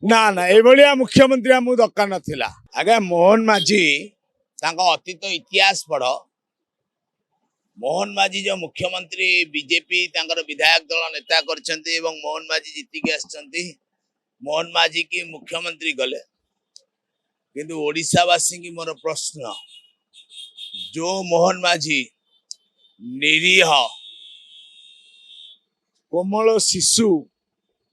ना ना एभलिया मुख्यमंत्री आमको दरकार नथिला। आगे मोहन माझी तांको अतीत इतिहास पढ़। मोहन माझी जो मुख्यमंत्री बीजेपी तांकर विधायक दल नेता करछन्ती एवं मोहन माझी जीतिके आछन्ती। मोहन माझी की मुख्यमंत्री गले किंतु ओडिशावासी की मोर प्रश्न जो मोहन माझी निरीह कोमल शिशु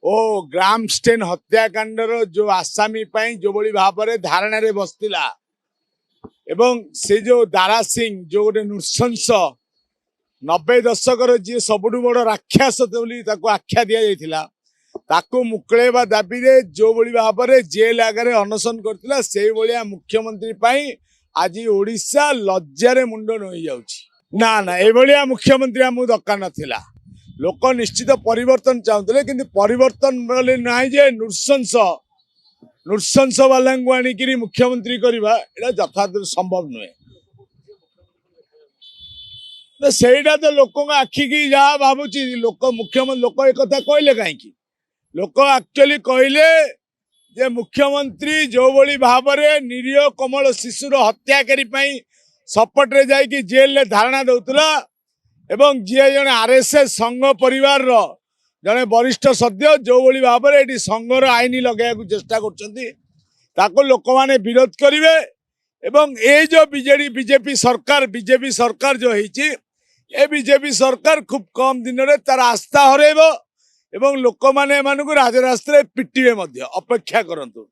ओ ग्रामस्टेन हत्याकांडर जो आसामी पाई जो बड़ी भाव में धारणा रे बसतिला एवं से जो दारा सिंह जो गोटे नृशंस 90 दशक जी सबुठ बड़ राक्षस आख्या दि जाइथिला ताको मुकलेबा दाबी रे जो बड़ी भाव में जेल आगे अनशन करथिला से भलिया मुख्यमंत्री पाई आज ओडिशा लज्जार मुंड नई जाउछि। ना ना एभलिया मुख्यमंत्री आमको दरकार नथिला। लोक निश्चित परिवर्तन चाहते कि परिवर्तन ना जे नृशंस वाला आणिक मुख्यमंत्री करवा यथार्थ संभव नुहे। तो सेटा तो लोक आखि की जहाँ भावुची लोक मुख्यमंत्री लोक एक कहले कहीं लोक एक्चुअली कहले जे मुख्यमंत्री जो बड़ी भाव में निरीह कोमल शिशुर हत्याकारी सपट रे जाइकी जेल रे धारणा दउतला एवं जी जन आरएसएस संघ परिवार जड़े वरिष्ठ सदस्य जो बड़ी भाव में संघर आईन लगे चेष्टा कर लोक मैंने विरोध करेंगे एवं ये जो बीजेपी सरकार जो है बीजेपी सरकार खूब कम दिन में तार आस्था हरइब एवं लोक मैंने राजरास्ते पिटिबे अपेक्षा करंतु।